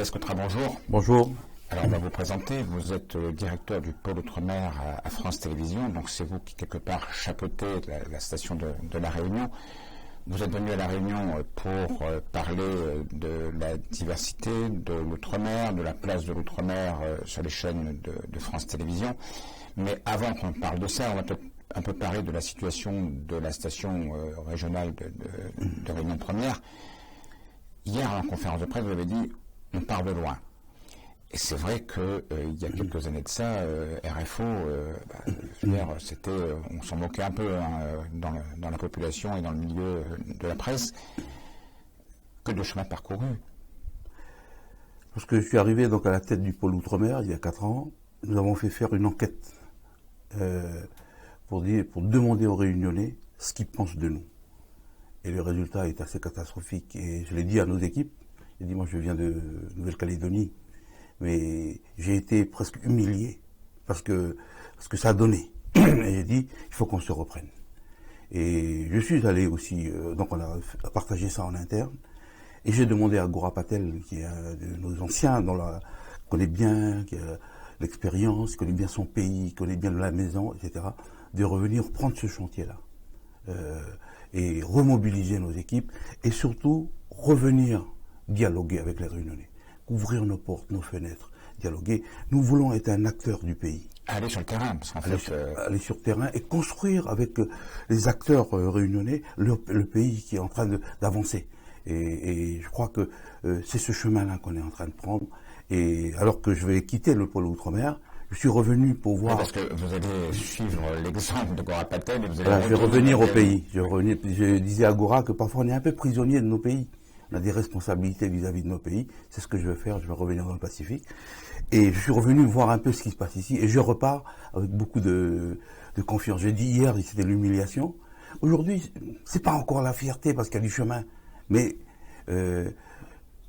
Alex Cotra, bonjour. Bonjour. Alors on va vous présenter, vous êtes le directeur du pôle Outre-mer à France Télévisions, donc c'est vous qui quelque part chapeautez la station de La Réunion. Vous êtes venu à La Réunion pour parler de la diversité de l'Outre-mer, de la place de l'Outre-mer sur les chaînes de France Télévisions. Mais avant qu'on parle de ça, on va peut-être un peu parler de la situation de la station régionale de Réunion Première. Hier, en conférence de presse, vous avez dit on part de loin. Et c'est vrai qu'il y a quelques années de ça, RFO, c'était, on s'en moquait un peu dans la population et dans le milieu de la presse. Que de chemin parcouru. Lorsque je suis arrivé donc à la tête du pôle Outre-mer il y a 4 ans, nous avons fait faire une enquête pour demander aux Réunionnais ce qu'ils pensent de nous. Et le résultat est assez catastrophique. Et je l'ai dit à nos équipes. J'ai dit, moi je viens de Nouvelle-Calédonie, mais j'ai été presque humilié parce que ça a donné. Et j'ai dit, il faut qu'on se reprenne. Et je suis allé aussi, donc on a partagé ça en interne. Et j'ai demandé à Goura Patel, qui est un de nos anciens, qui connaît bien, qui a l'expérience, qui connaît bien son pays, qui connaît bien la maison, etc., de revenir prendre ce chantier-là. Et remobiliser nos équipes, et surtout revenir dialoguer avec les Réunionnais, ouvrir nos portes, nos fenêtres, dialoguer. Nous voulons être un acteur du pays. Aller sur le terrain, parce qu'en fait... Aller sur le terrain et construire avec les acteurs réunionnais le pays qui est en train d'avancer. Et je crois que c'est ce chemin-là qu'on est en train de prendre. Et alors que je vais quitter le pôle Outre-mer, je suis revenu pour voir... Parce que vous allez suivre l'exemple de Goura Patel et vous allez... Voilà, je vais revenir au pays. Je disais à Goura que parfois on est un peu prisonnier de nos pays. On a des responsabilités vis-à-vis de nos pays. C'est ce que je vais faire. Je vais revenir dans le Pacifique. Et je suis revenu voir un peu ce qui se passe ici. Et je repars avec beaucoup de confiance. J'ai dit hier, c'était l'humiliation. Aujourd'hui, c'est pas encore la fierté parce qu'il y a du chemin. Mais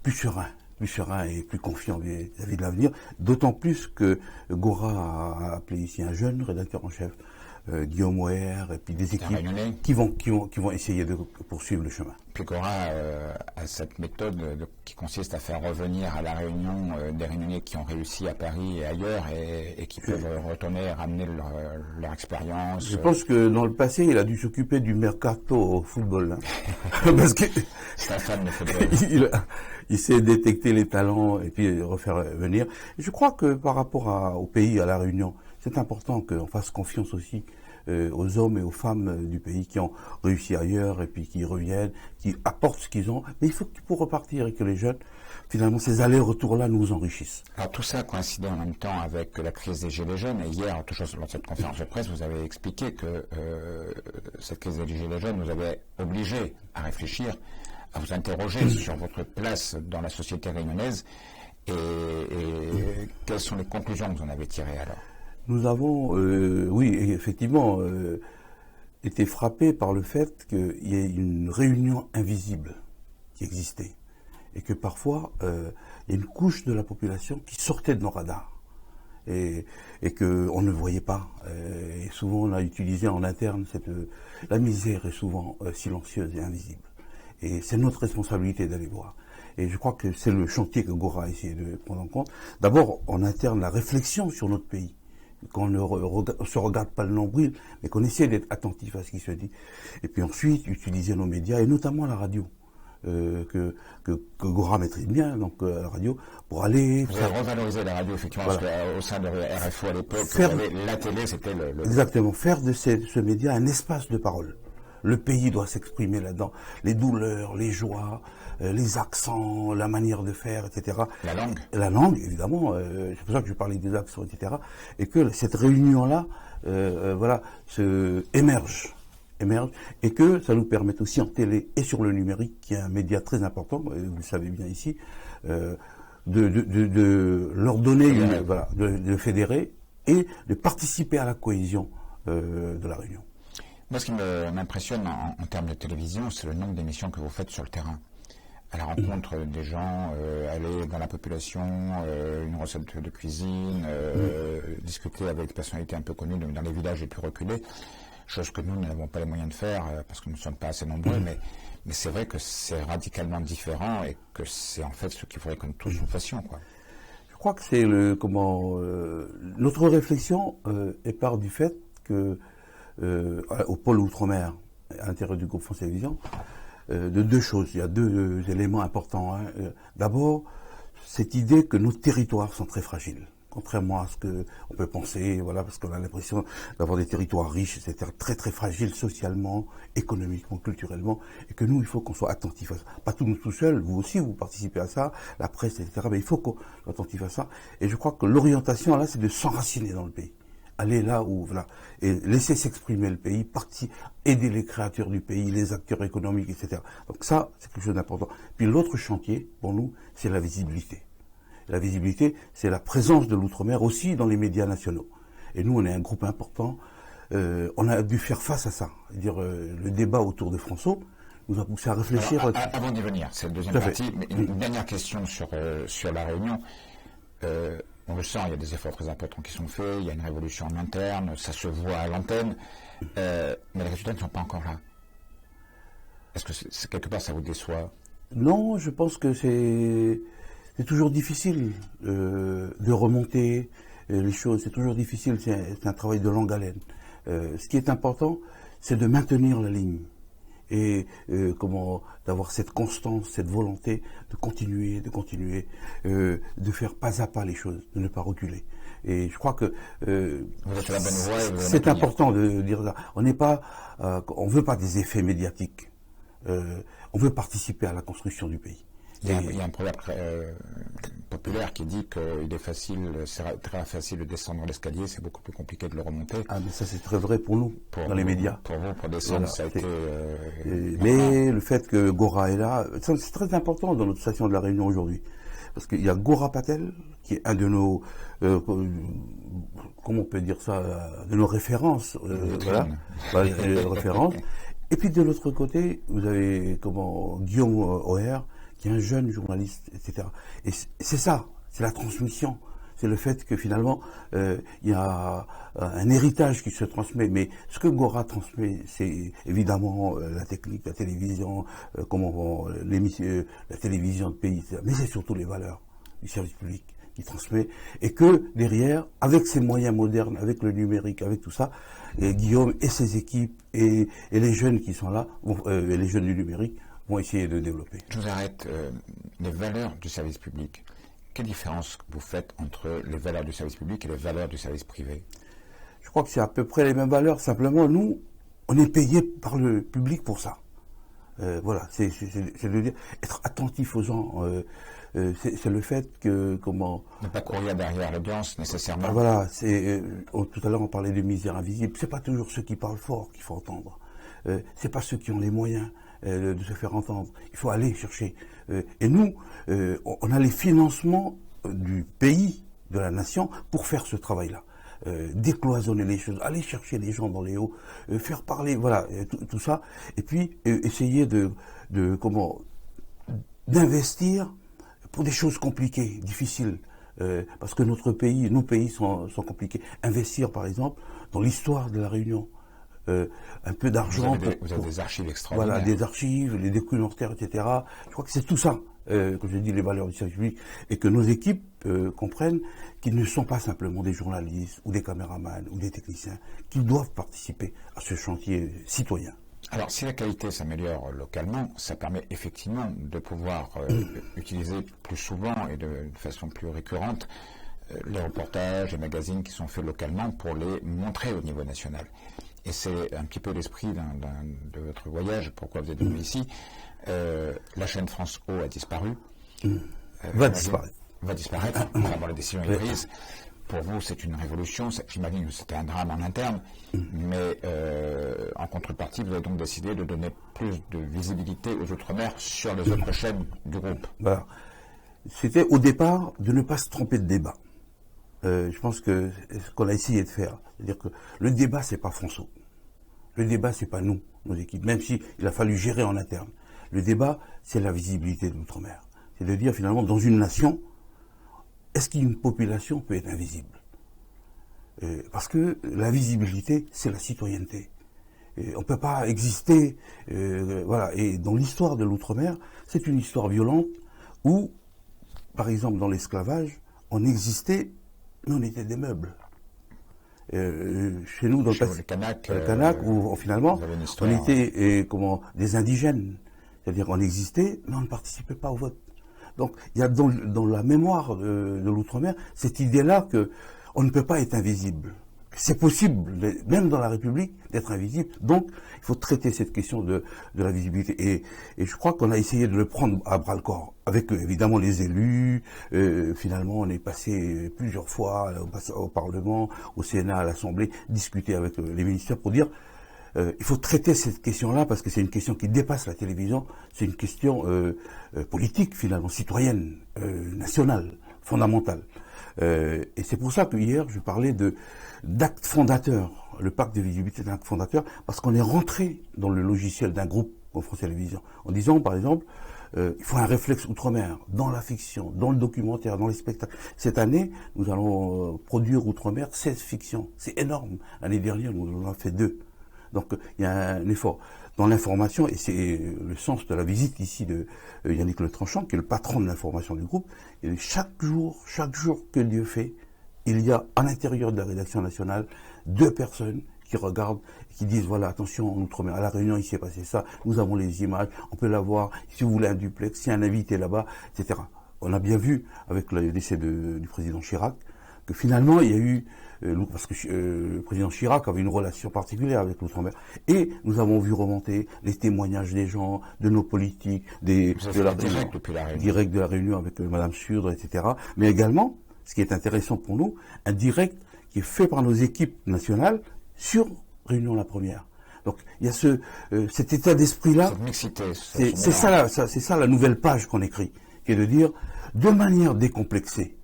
plus serein et plus confiant vis-à-vis de l'avenir. D'autant plus que Goura a appelé ici un jeune rédacteur en chef, Guillaume Ouer, et puis des équipes qui vont essayer de poursuivre le chemin. Puis Goura a cette méthode qui consiste à faire revenir à La Réunion des Réunionnais qui ont réussi à Paris et ailleurs et qui peuvent retourner et ramener leur expérience. Je pense que dans le passé, il a dû s'occuper du mercato au football. Hein. Parce que c'est un fan de football. Il sait détecter les talents et puis refaire venir. Je crois que par rapport au pays, à La Réunion, c'est important qu'on fasse confiance aussi aux hommes et aux femmes du pays qui ont réussi ailleurs et puis qui reviennent, qui apportent ce qu'ils ont. Mais il faut que pour repartir et que les jeunes, finalement, ces allers-retours-là nous enrichissent. Alors tout ça coïncidait en même temps avec la crise des Gilets jaunes. Et hier, toujours lors de cette conférence de presse, vous avez expliqué que cette crise des Gilets jaunes nous avait obligés à réfléchir, à vous interroger sur votre place dans la société réunionnaise. Et quelles sont les conclusions que vous en avez tirées alors ? Nous avons, oui, effectivement, été frappés par le fait qu'il y ait une réunion invisible qui existait. Et que parfois, il y a une couche de la population qui sortait de nos radars. Et qu'on ne voyait pas. Et souvent, on a utilisé en interne la misère est souvent silencieuse et invisible. Et c'est notre responsabilité d'aller voir. Et je crois que c'est le chantier que Goura a essayé de prendre en compte. D'abord, en interne, la réflexion sur notre pays. Qu'on ne se regarde pas le nombril, mais qu'on essaie d'être attentif à ce qui se dit. Et puis ensuite, utiliser nos médias, et notamment la radio, que Goura maîtrise bien, donc la radio, pour aller... Vous avez revalorisé la radio, effectivement, voilà. Parce qu'au sein de RFO à l'époque, la télé, c'était le... Exactement, faire de ce média un espace de parole. Le pays doit s'exprimer là-dedans. Les douleurs, les joies, les accents, la manière de faire, etc. La langue. La langue, évidemment. C'est pour ça que je parlais des accents, etc. Et que cette réunion-là, émerge. Et que ça nous permette aussi en télé et sur le numérique, qui est un média très important, vous le savez bien ici, de leur donner, de fédérer et de participer à la cohésion de la Réunion. Moi, ce qui m'impressionne en termes de télévision, c'est le nombre d'émissions que vous faites sur le terrain. À la rencontre des gens, aller dans la population, une recette de cuisine, discuter avec des personnalités un peu connues dans les villages les plus reculés, chose que nous n'avons pas les moyens de faire parce que nous ne sommes pas assez nombreux, Mais c'est vrai que c'est radicalement différent et que c'est en fait ce qu'il faudrait que nous tous nous fassions, quoi. Je crois que c'est notre réflexion est part du fait que au pôle Outre-mer, à l'intérieur du groupe France Télévisions, de deux choses. Il y a deux éléments importants, hein. D'abord, cette idée que nos territoires sont très fragiles. Contrairement à ce qu'on peut penser, voilà, parce qu'on a l'impression d'avoir des territoires riches, etc., très très fragiles socialement, économiquement, culturellement, et que nous, il faut qu'on soit attentif à ça. Pas tous nous tout seuls, vous aussi, vous participez à ça, la presse, etc., mais il faut qu'on soit attentif à ça. Et je crois que l'orientation, là, c'est de s'enraciner dans le pays. Aller là où, voilà, et laisser s'exprimer le pays, aider les créateurs du pays, les acteurs économiques, etc. Donc ça, c'est quelque chose d'important. Puis l'autre chantier, pour nous, c'est la visibilité. La visibilité, c'est la présence de l'outre-mer aussi dans les médias nationaux. Et nous, on est un groupe important. On a dû faire face à ça. C'est-à-dire, le débat autour de François nous a poussé à réfléchir. Alors, avant d'y venir, c'est la deuxième partie, mais une dernière question sur la Réunion. On le sent, il y a des efforts très importants qui sont faits, il y a une révolution en interne, ça se voit à l'antenne, mais les résultats ne sont pas encore là. Est-ce que quelque part ça vous déçoit? Non, je pense que c'est toujours difficile de remonter les choses, c'est toujours difficile, c'est un travail de longue haleine. Ce qui est important, c'est de maintenir la ligne et d'avoir cette constance, cette volonté de continuer, de faire pas à pas les choses, de ne pas reculer. Et je crois que c'est important de dire ça. On veut pas des effets médiatiques. On veut participer à la construction du pays. Il y a un proverbe populaire qui dit qu'il est c'est très facile de descendre l'escalier, c'est beaucoup plus compliqué de le remonter. Ah, mais ça c'est très vrai pour nous, dans les médias. Pour vous, pour descendre, voilà, ça a été... mais le fait que Gora est là, c'est très important dans notre station de la Réunion aujourd'hui. Parce qu'il y a Gora Patel, qui est un de nos... comment on peut dire ça, de nos références. Références. Et puis de l'autre côté, vous avez Guillaume O'Hare, qui est un jeune journaliste, etc. Et c'est ça, c'est la transmission. C'est le fait que finalement, il y a un héritage qui se transmet. Mais ce que Gora transmet, c'est évidemment la technique, la télévision, la télévision de pays, etc. Mais c'est surtout les valeurs du service public qui transmet. Et que derrière, avec ces moyens modernes, avec le numérique, avec tout ça, Guillaume et ses équipes et les jeunes qui sont là, les jeunes du numérique, vont essayer de développer. Je vous arrête. Les valeurs du service public, quelle différence vous faites entre les valeurs du service public et les valeurs du service privé? Je crois que c'est à peu près les mêmes valeurs, simplement nous, on est payé par le public pour ça. Voilà, c'est de dire, être attentif aux gens, c'est le fait que, ne pas courir derrière l'audience, nécessairement. Voilà, tout à l'heure on parlait de misère invisible, c'est pas toujours ceux qui parlent fort qu'il faut entendre. C'est pas ceux qui ont les moyens de se faire entendre. Il faut aller chercher. Et nous, on a les financements du pays, de la nation, pour faire ce travail-là. Décloisonner les choses, aller chercher les gens dans les hauts, faire parler, voilà, tout ça. Et puis, essayer d'investir pour des choses compliquées, difficiles. Parce que nos pays sont compliqués. Investir, par exemple, dans l'histoire de la Réunion. Un peu d'argent. Vous avez des archives extraordinaires. Voilà, des archives, les documentaires, etc. Je crois que c'est tout ça, que je dis, les valeurs du service public, et que nos équipes comprennent qu'ils ne sont pas simplement des journalistes ou des caméramans ou des techniciens, qu'ils doivent participer à ce chantier citoyen. Alors, si la qualité s'améliore localement, ça permet effectivement de pouvoir utiliser plus souvent et de façon plus récurrente les reportages, les magazines qui sont faits localement pour les montrer au niveau national. Et c'est un petit peu l'esprit de votre voyage, pourquoi vous êtes venu ici. La chaîne France O a disparu. Va disparaître. Vraiment, la décision est prise. Pour vous, c'est une révolution. J'imagine que c'était un drame en interne. Mais en contrepartie, vous avez donc décidé de donner plus de visibilité aux Outre-mer sur les autres chaînes du groupe. Voilà. C'était au départ de ne pas se tromper de débat. Je pense que ce qu'on a essayé de faire, c'est-à-dire que le débat, c'est pas François. Le débat, c'est pas nous, nos équipes, même s'il a fallu gérer en interne. Le débat, c'est la visibilité de l'outre-mer. C'est de dire, finalement, dans une nation, est-ce qu'une population peut être invisible? Parce que la visibilité, c'est la citoyenneté. on ne peut pas exister. Voilà. Et dans l'histoire de l'outre-mer, c'est une histoire violente où, par exemple, dans l'esclavage, on existait, mais on était des meubles. Chez nous, dans le Kanak, où finalement, on était des indigènes. C'est-à-dire qu'on existait, mais on ne participait pas au vote. Donc, il y a dans la mémoire de l'outre-mer cette idée-là qu'on ne peut pas être invisible. C'est possible, même dans la République, d'être invisible. Donc, il faut traiter cette question de la visibilité. Et je crois qu'on a essayé de le prendre à bras-le-corps, avec évidemment les élus. Finalement, on est passé plusieurs fois au Parlement, au Sénat, à l'Assemblée, discuter avec les ministères pour dire il faut traiter cette question-là parce que c'est une question qui dépasse la télévision. C'est une question politique, finalement, citoyenne, nationale, fondamentale. Et c'est pour ça que hier, je parlais d'acte fondateur. Le pacte de visibilité est un acte fondateur parce qu'on est rentré dans le logiciel d'un groupe comme France Télévisions en disant, par exemple, il faut un réflexe outre-mer dans la fiction, dans le documentaire, dans les spectacles. Cette année, nous allons produire outre-mer 16 fictions. C'est énorme. L'année dernière, nous en avons fait 2. Donc, il y a un effort dans l'information, et c'est le sens de la visite ici de Yannick Le Tranchant, qui est le patron de l'information du groupe. Et chaque jour que Dieu fait, il y a à l'intérieur de la rédaction nationale 2 personnes qui regardent et qui disent, voilà, attention, en Outre-mer, à La Réunion, il s'est passé ça, nous avons les images, on peut la voir, si vous voulez un duplex, si un invité là-bas, etc. On a bien vu, avec le décès du président Chirac, que finalement, il y a eu parce que le président Chirac avait une relation particulière avec l'outre-mer. Et nous avons vu remonter les témoignages des gens, de nos politiques, direct de la Réunion avec Madame Sudre, etc. Mais également, ce qui est intéressant pour nous, un direct qui est fait par nos équipes nationales sur Réunion la Première. Donc il y a cet état d'esprit-là. C'est ça la nouvelle page qu'on écrit, qui est de dire, de manière décomplexée,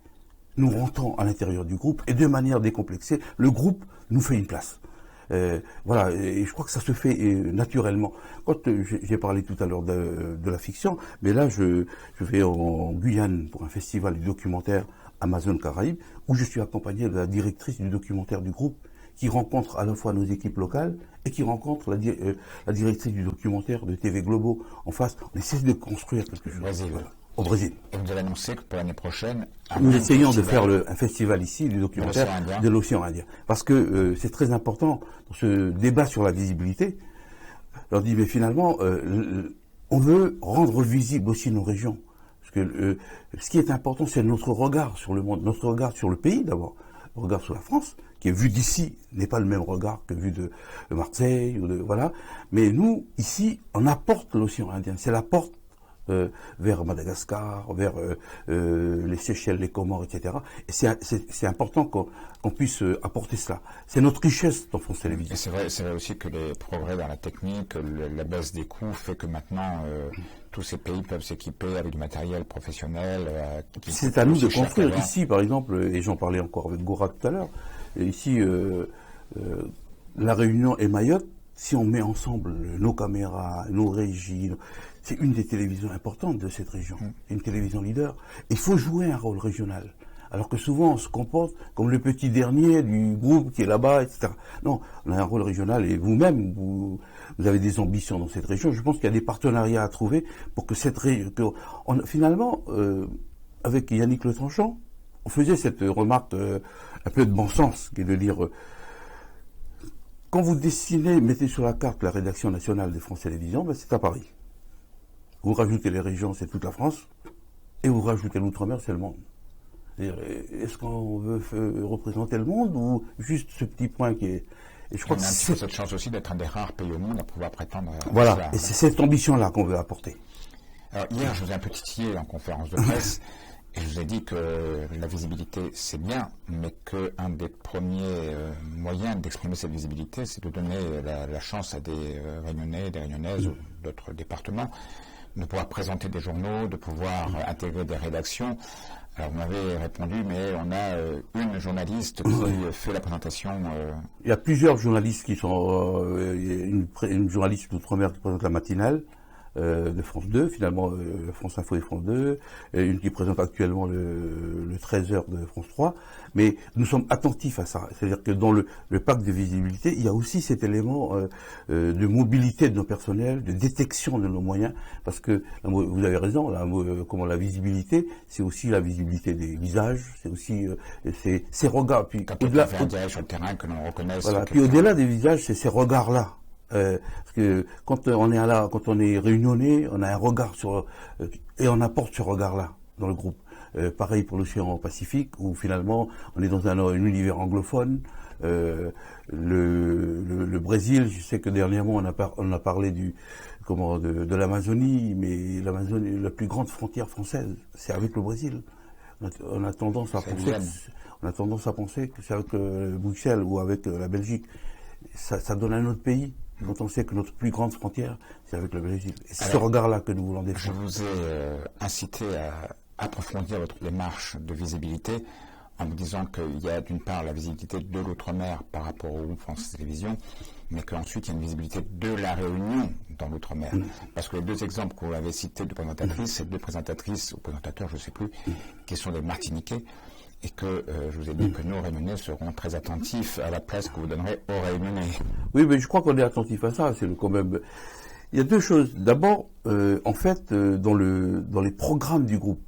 nous rentrons à l'intérieur du groupe et de manière décomplexée, le groupe nous fait une place. Voilà, et je crois que ça se fait naturellement. Quand j'ai parlé tout à l'heure de la fiction, mais là je vais en Guyane pour un festival du documentaire Amazon Caraïbes, où je suis accompagné de la directrice du documentaire du groupe, qui rencontre à la fois nos équipes locales et qui rencontre la directrice du documentaire de TV Globo en face. On essaie de construire quelque chose. Au Brésil. Et vous avez annoncé que pour l'année prochaine... Nous essayons de faire un festival ici du documentaire de l'océan Indien. Parce que c'est très important dans ce débat sur la visibilité. On leur dit, mais finalement, on veut rendre visible aussi nos régions. Parce que ce qui est important, c'est notre regard sur le monde, notre regard sur le pays d'abord, le regard sur la France, qui est vu d'ici, n'est pas le même regard que vu de Marseille, voilà. Mais nous, ici, on apporte l'océan Indien. C'est la porte vers Madagascar, vers les Seychelles, les Comores, etc. Et c'est important qu'on puisse apporter cela. C'est notre richesse dans France Télévisions. C'est vrai aussi que les progrès dans la technique, la baisse des coûts fait que maintenant tous ces pays peuvent s'équiper avec du matériel professionnel. C'est à nous de construire. Ici, par exemple, et j'en parlais encore avec Gora tout à l'heure, ici, La Réunion et Mayotte, si on met ensemble nos caméras, nos régies, c'est une des télévisions importantes de cette région, une télévision leader. Il faut jouer un rôle régional. Alors que souvent on se comporte comme le petit dernier du groupe qui est là-bas, etc. Non, on a un rôle régional et vous-même, vous avez des ambitions dans cette région. Je pense qu'il y a des partenariats à trouver pour que cette région... Finalement, avec Yannick Le Tranchant, on faisait cette remarque un peu de bon sens, qui est de dire... quand vous dessinez, mettez sur la carte la rédaction nationale de France Télévisions, ben c'est à Paris. Vous rajoutez les régions, c'est toute la France, et vous rajoutez l'outre-mer, c'est le monde. Est-ce qu'on veut représenter le monde ou juste ce petit point qui est... Et je crois que c'est cette chance aussi d'être un des rares pays au monde à pouvoir prétendre... Voilà, cela, et c'est cette ambition-là qu'on veut apporter. Alors hier, je vous ai un peu titillé en conférence de presse, et je vous ai dit que la visibilité, c'est bien, mais qu'un des premiers moyens d'exprimer cette visibilité, c'est de donner la chance à des Réunionnais, des Réunionnaises ou d'autres départements de pouvoir présenter des journaux, de pouvoir intégrer des rédactions. Alors vous m'avez répondu, mais on a une journaliste qui fait la présentation. Il y a plusieurs journalistes qui sont... une journaliste d'outre-mer qui présente la matinale, de France 2, finalement France Info et France 2, une qui présente actuellement le 13h de France 3, mais nous sommes attentifs à ça. C'est-à-dire que dans le pacte de visibilité, il y a aussi cet élément de mobilité de nos personnels, de détection de nos moyens, parce que vous avez raison, la visibilité, c'est aussi la visibilité des visages, c'est aussi ces regards. Puis quand on fait un direct sur le terrain, que l'on reconnaisse. Voilà. Puis au-delà des visages, c'est ces regards-là. Parce que quand on est réunionnais, on a un regard et on apporte ce regard-là dans le groupe. Pareil pour l'océan Pacifique, où finalement on est dans un univers anglophone. Le Brésil, je sais que dernièrement on a parlé de l'Amazonie, mais l'Amazonie, la plus grande frontière française, c'est avec le Brésil. On a tendance à penser que c'est avec Bruxelles ou avec la Belgique. Ça donne un autre pays. Quand on sait que notre plus grande frontière, c'est avec le Brésil. Et c'est ce regard-là que nous voulons défendre. Je vous ai incité à approfondir votre démarche de visibilité en vous disant qu'il y a d'une part la visibilité de l'outre-mer par rapport au groupe France Télévisions, mais qu'ensuite il y a une visibilité de la Réunion dans l'outre-mer. Parce que les deux exemples que vous avez cités de présentatrices, c'est deux présentatrices ou présentateurs, je ne sais plus, qui sont des Martiniquais, et que je vous ai dit que nos Réunionnais seront très attentifs à la place que vous donnerez aux Réunionnais. Oui, mais je crois qu'on est attentif à ça. C'est quand même. Il y a deux choses. D'abord, en fait, dans les programmes du groupe,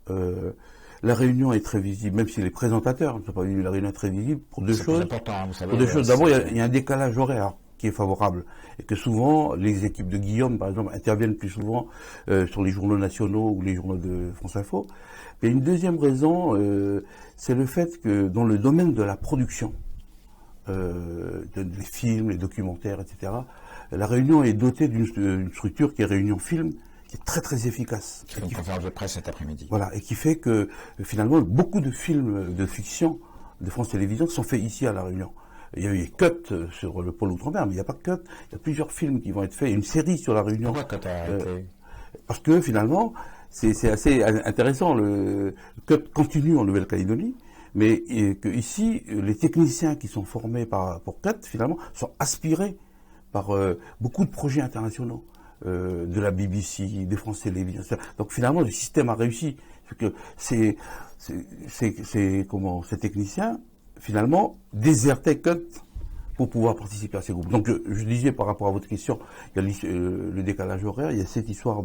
la Réunion est très visible, même si les présentateurs ne sont pas venus. La Réunion est très visible pour deux choses. C'est important, vous savez. Pour deux choses. D'abord, il y a un décalage horaire qui est favorable, et que souvent les équipes de Guillaume, par exemple, interviennent plus souvent sur les journaux nationaux ou les journaux de France Info. Et une deuxième raison, c'est le fait que dans le domaine de la production, des films, les documentaires, etc., la Réunion est dotée d'une structure qui est Réunion Film, qui est très très efficace. C'est une conférence de presse cet après-midi. Voilà, et qui fait que finalement beaucoup de films de fiction de France Télévisions sont faits ici à la Réunion. Il y a eu Cut sur le pôle Outre-mer, mais il n'y a pas que Cut. Il y a plusieurs films qui vont être faits, une série sur la Réunion. Pourquoi Cut a arrêté ? Parce que finalement, c'est assez intéressant. Le Cut continue en Nouvelle-Calédonie, mais que ici, les techniciens qui sont formés pour Cut, finalement, sont aspirés par beaucoup de projets internationaux, de la BBC, des France Télévisions. Donc finalement, le système a réussi. Ces techniciens, finalement, désertaient Cut pour pouvoir participer à ces groupes. Donc je disais par rapport à votre question, il y a le décalage horaire, il y a cette histoire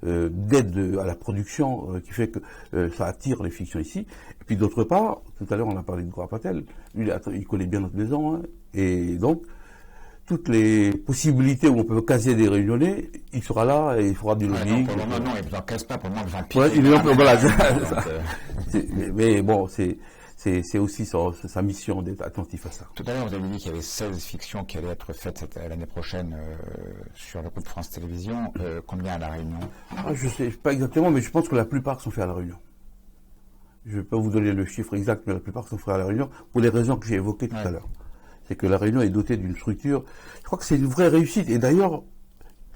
d'aide à la production qui fait que ça attire les fictions ici. Et puis d'autre part, tout à l'heure on a parlé de Patel, lui il connaît bien notre maison, hein, et donc toutes les possibilités où on peut caser des Réunionnais, il sera là et il fera du lobbying. Non, il ne casse pas pour le moment de 20 voilà, mais bon, c'est aussi sa mission d'être attentif à ça. Tout à l'heure, vous avez dit qu'il y avait 16 fictions qui allaient être faites l'année prochaine sur le groupe France Télévisions. Combien à La Réunion ? Je ne sais pas exactement, mais je pense que la plupart sont faits à La Réunion. Je ne vais pas vous donner le chiffre exact, mais la plupart sont faits à La Réunion pour les raisons que j'ai évoquées tout à l'heure. C'est que La Réunion est dotée d'une structure. Je crois que c'est une vraie réussite. Et d'ailleurs,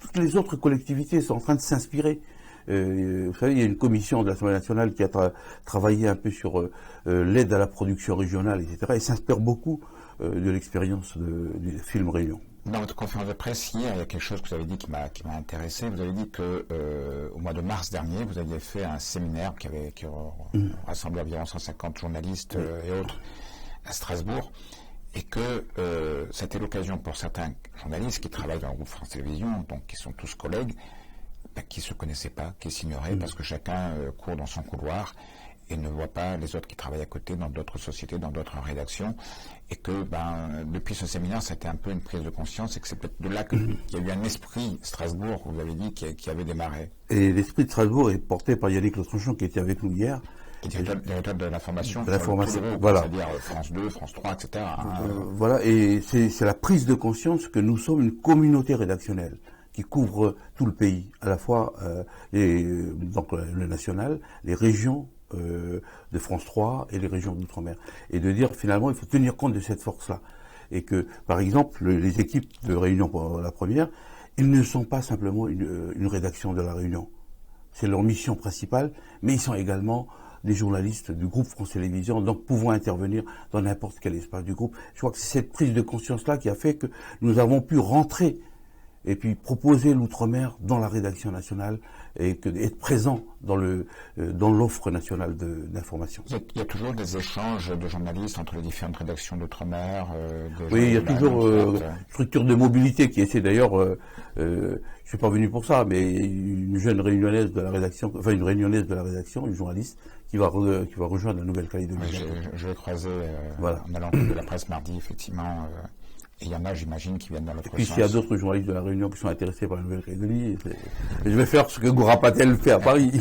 toutes les autres collectivités sont en train de s'inspirer. Vous savez, il y a une commission de l'Assemblée nationale qui a travaillé un peu sur l'aide à la production régionale, etc. Et s'inspire beaucoup de l'expérience du film Réunion. Dans votre conférence de presse hier, il y a quelque chose que vous avez dit qui m'a intéressé. Vous avez dit que au mois de mars dernier, vous aviez fait un séminaire qui rassemblait environ 150 journalistes et autres à Strasbourg, et que c'était l'occasion pour certains journalistes qui travaillent dans le groupe France Télévisions, donc qui sont tous collègues, qui ne se connaissaient pas, qui s'ignoraient, parce que chacun court dans son couloir et ne voit pas les autres qui travaillent à côté dans d'autres sociétés, dans d'autres rédactions, et que depuis ce séminaire, c'était un peu une prise de conscience, et que c'est peut-être de là qu'il y a eu un esprit Strasbourg, vous avez dit, qui avait démarré. Et l'esprit de Strasbourg est porté par Yannick Le Tranchant, qui était avec nous hier. Directeur de l'information, voilà. C'est-à-dire France 2, France 3, etc. Voilà, et c'est la prise de conscience que nous sommes une communauté rédactionnelle qui couvre tout le pays, à la fois donc le national, les régions de France 3 et les régions d'outre-mer. Et de dire finalement, il faut tenir compte de cette force-là. Et que, par exemple, les équipes de Réunion pour la première, ils ne sont pas simplement une rédaction de la Réunion. C'est leur mission principale, mais ils sont également des journalistes du groupe France Télévisions, donc pouvant intervenir dans n'importe quel espace du groupe. Je crois que c'est cette prise de conscience-là qui a fait que nous avons pu rentrer et puis proposer l'outre-mer dans la rédaction nationale et être présent dans l'offre nationale d'information. Il y a toujours des échanges de journalistes entre les différentes rédactions d'outre-mer. Oui, il y a toujours structure de mobilité qui essaie d'ailleurs. Je suis pas venu pour ça, mais une jeune réunionnaise de la rédaction, enfin une réunionnaise de la rédaction, une journaliste qui va rejoindre la Nouvelle-Calédonie. Oui, je l'ai croisé voilà. en allant de la presse mardi, effectivement. Et il y en a, j'imagine, qui viennent dans l'autre sens. Et puis, s'il y a d'autres journalistes de la Réunion qui sont intéressés par la Nouvelle-Calédonie, je vais faire ce que Gora Patel fait à Paris.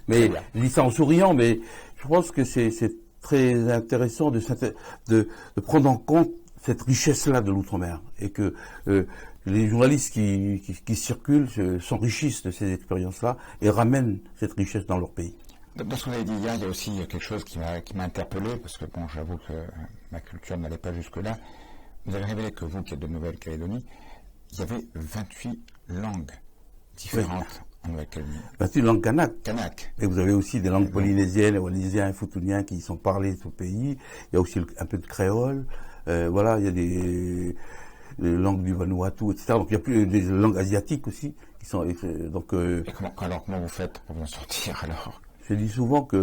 Mais je dis ça en souriant, mais je pense que c'est très intéressant de prendre en compte cette richesse-là de l'outre-mer et que les journalistes qui circulent s'enrichissent de ces expériences-là et ramènent cette richesse dans leur pays. Dans ce que vous avez dit hier, il y a aussi quelque chose qui m'a interpellé, parce que bon, j'avoue que ma culture n'allait pas jusque-là. Vous avez révélé que vous, qui êtes de Nouvelle-Calédonie, il y avait 28 langues différentes en Nouvelle-Calédonie. 28 langues kanak. Kanak. Et vous avez aussi des langues polynésiennes, wallisiens, futuniens qui sont parlées au pays. Il y a aussi un peu de créole. Voilà, il y a des langues du Vanuatu, etc. Donc il y a plus des langues asiatiques aussi qui sont. Donc. Et comment vous faites pour vous en sortir alors? Je dis souvent que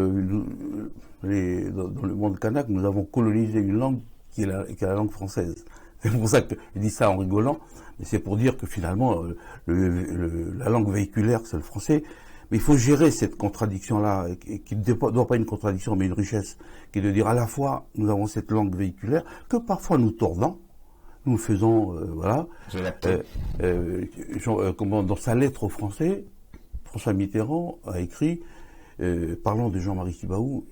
dans le monde kanak, nous avons colonisé une langue qui est la langue française. C'est pour ça que je dis ça en rigolant, mais c'est pour dire que finalement, la langue véhiculaire, c'est le français. Mais il faut gérer cette contradiction-là, qui ne doit pas être une contradiction, mais une richesse, qui est de dire à la fois, nous avons cette langue véhiculaire, que parfois nous tordons, nous le faisons, voilà. Dans sa lettre aux Français, François Mitterrand a écrit, parlant de Jean-Marie Tjibaou,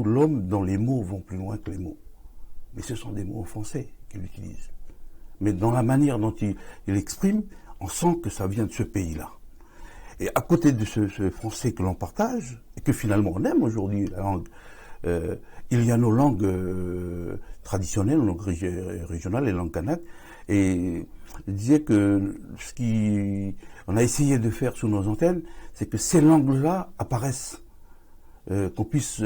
l'homme dont les mots vont plus loin que les mots. Mais ce sont des mots offensés qu'il utilise. Mais dans la manière dont il exprime, on sent que ça vient de ce pays-là. Et à côté de ce français que l'on partage, et que finalement on aime aujourd'hui, la langue, il y a nos langues traditionnelles, nos langues régionales, les langues kanak. Et je disais que on a essayé de faire sur nos antennes, c'est que ces langues-là apparaissent, qu'on puisse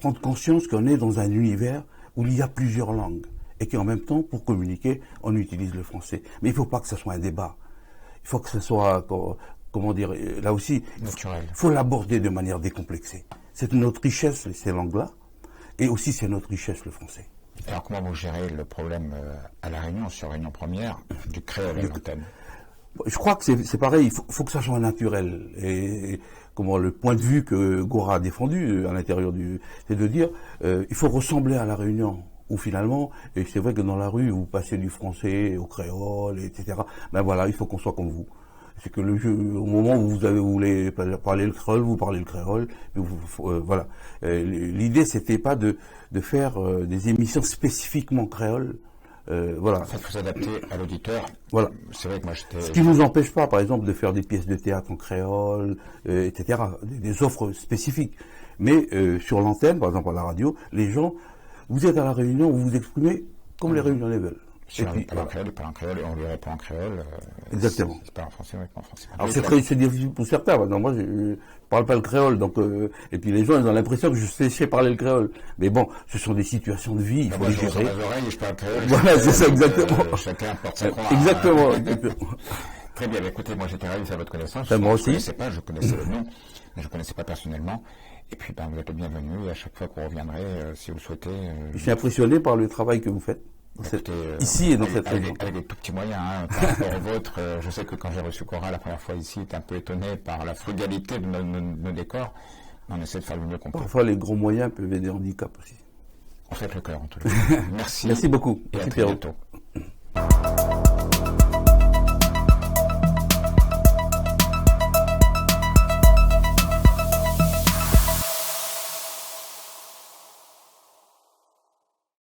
prendre conscience qu'on est dans un univers où il y a plusieurs langues et qu'en même temps, pour communiquer, on utilise le français. Mais il ne faut pas que ce soit un débat. Il faut que ce soit, comment dire, là aussi, naturel. Il faut l'aborder de manière décomplexée. C'est notre richesse, ces langues-là, et aussi c'est notre richesse, le français. Alors comment vous gérez le problème à La Réunion, sur Réunion Première, du créole à l'antenne? Je crois que c'est pareil, il faut que ça soit naturel. Et comment le point de vue que Gora a défendu à l'intérieur c'est de dire, il faut ressembler à La Réunion. Où finalement, et c'est vrai que dans la rue, vous passez du français au créole, etc. Ben voilà, il faut qu'on soit comme vous. C'est que au moment où vous voulez parler le créole, vous parlez le créole. Voilà. L'idée, c'était pas de faire des émissions spécifiquement créoles. Voilà. Ça faut s'adapter à l'auditeur. Voilà. C'est vrai que moi j'étais. Ce qui ne nous empêche pas, par exemple, de faire des pièces de théâtre en créole, etc. Des offres spécifiques. Mais sur l'antenne, par exemple à la radio, les gens, vous êtes à la Réunion, vous vous exprimez comme les Réunionnais veulent. Si on parle en créole, il parle en créole, et on lui répond en créole. Exactement. C'est pas en français, on répond en français. Alors c'est difficile pour certains. Maintenant, moi, je parle pas le créole, donc et puis les gens ils ont l'impression que je sais parler le créole. Mais bon, ce sont des situations de vie. Il faut les gérer. Moi, je oreilles et je parle créole. Voilà, c'est ça exactement. Chacun porte sa croix. Exactement. Très bien. Écoutez, moi, j'étais ravi de faire votre connaissance. Moi aussi. Je connaissais le nom, mais je connaissais pas personnellement. Et puis, vous êtes le bienvenu. Et à chaque fois qu'on reviendrait, si vous le souhaitez. Je suis impressionné par le travail que vous faites. Ici et dans cette région. Avec des tout petits moyens, par rapport au vôtre. Je sais que quand j'ai reçu Gora la première fois ici, j'étais un peu étonné par la frugalité de nos décors. On essaie de faire le mieux qu'on peut. Parfois, les gros moyens peuvent aider au handicap aussi. On fait le cœur, en tout cas. Merci. Merci beaucoup. Et à très bientôt.